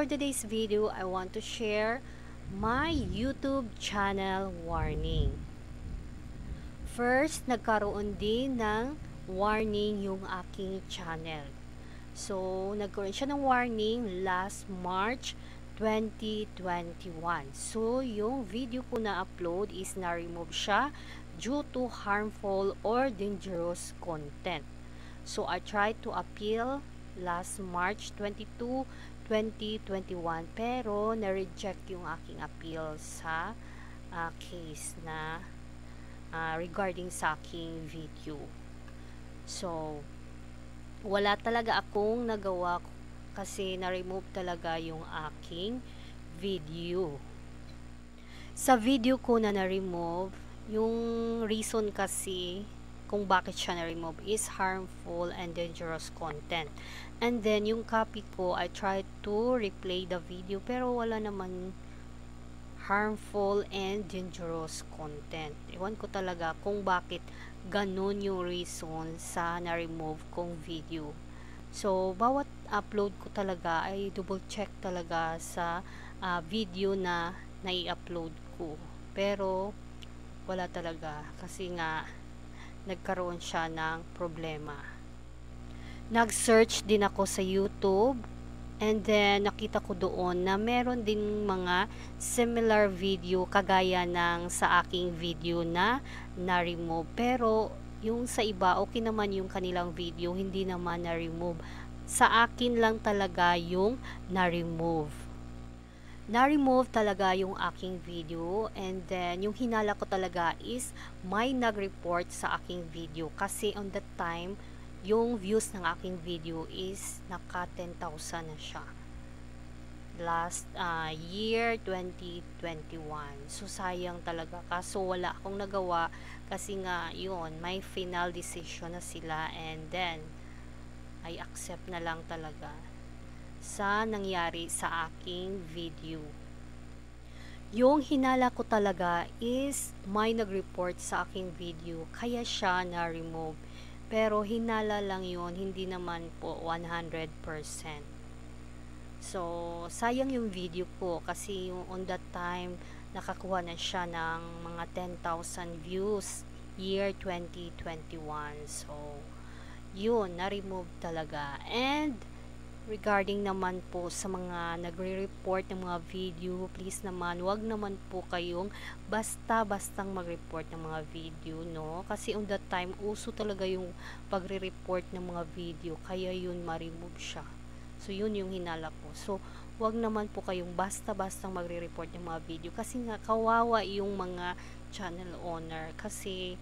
for today's video, I want to share my YouTube channel warning. First, nagkaroon din ng warning yung aking channel. So, nagkaroon siya ng warning last March 2021. So, yung video ko na upload is na-remove siya due to harmful or dangerous content. So, I tried to appeal last March 22, 2021 pero na-reject yung aking appeal sa case na regarding sa aking video. So, wala talaga akong nagawa kasi na-remove talaga yung aking video. Sa video ko na-remove, yung reason kasi kung bakit siya na-remove is harmful and dangerous content. And then, yung copy ko, I tried to replay the video pero wala naman harmful and dangerous content. Ewan ko talaga kung bakit ganun yung reason sa na-remove kong video. So, bawat upload ko talaga ay double check talaga sa video na nai-upload ko. Pero, wala talaga kasi nga nagkaroon siya ng problema. Nag-search din ako sa YouTube and then nakita ko doon na meron din mga similar video kagaya ng sa aking video na na-remove. Pero yung sa iba, okay naman yung kanilang video, hindi naman na-remove. Sa akin lang talaga yung na-remove. Na-remove talaga yung aking video and then yung hinala ko talaga is may nag-report sa aking video kasi on that time yung views ng aking video is naka 10,000 na siya last year 2021. So sayang talaga kaso wala akong nagawa kasi nga yun may final decision na sila and then I accept na lang talaga sa nangyari sa aking video. Yung hinala ko talaga is may nag-report sa aking video kaya siya na-remove. Pero hinala lang yun, hindi naman po 100%. So, sayang yung video ko kasi yung on that time nakakuha na siya ng mga 10,000 views year 2021. So, yun, na-remove talaga. And regarding naman po sa mga nagre-report ng mga video, please naman, wag naman po kayong basta-bastang mag-report ng mga video, no? Kasi on that time, uso talaga yung pagre-report ng mga video, kaya yun ma-remove siya. So, yun yung hinala ko. So, wag naman po kayong basta-bastang magre-report ng mga video kasi nga kawawa yung mga channel owner kasi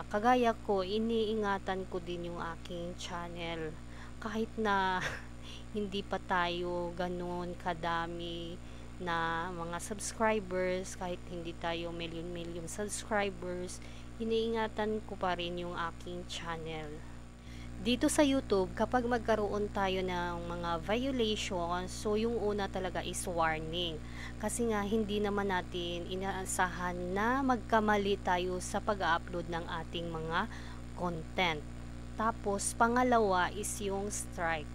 kagaya ko, iniingatan ko din yung aking channel kahit na hindi pa tayo ganun kadami na mga subscribers, kahit hindi tayo million subscribers, iniingatan ko pa rin yung aking channel. Dito sa YouTube, kapag magkaroon tayo ng mga violations, so yung una talaga is warning. Kasi nga, hindi naman natin inaasahan na magkamali tayo sa pag-upload ng ating mga content. Tapos, pangalawa is yung strike.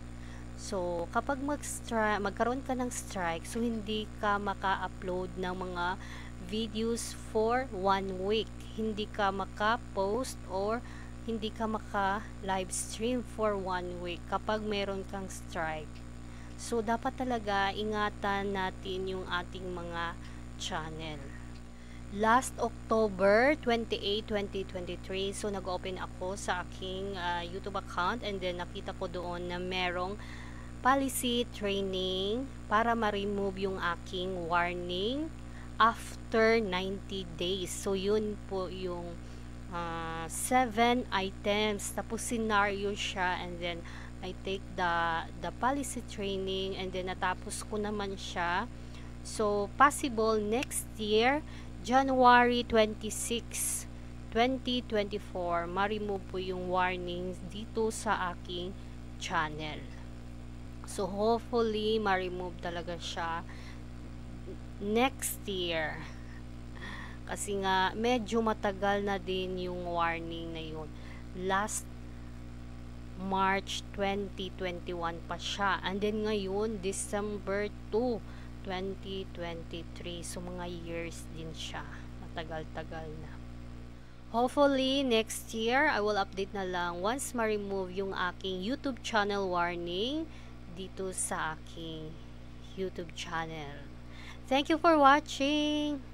So, kapag magkaroon ka ng strike, so hindi ka maka-upload ng mga videos for 1 week. Hindi ka maka-post or hindi ka maka-live stream for 1 week kapag meron kang strike. So, dapat talaga ingatan natin yung ating mga channel. Last October 28, 2023, so nag-open ako sa aking YouTube account and then nakita ko doon na merong policy training para ma-remove yung aking warning after 90 days. So, yun po yung 7 items. Tapos, scenario siya and then I take the policy training and then natapos ko naman siya. So, possible next year, January 26, 2024, ma-remove po yung warnings dito sa aking channel. So, hopefully, ma-remove talaga siya next year. Kasi nga, medyo matagal na din yung warning na yun. Last March 2021 pa siya. And then ngayon, December 2, 2023. So, mga years din siya. Matagal-tagal na. Hopefully, next year, I will update na lang once ma-remove yung aking YouTube channel warning dito sa aking YouTube channel. Thank you for watching!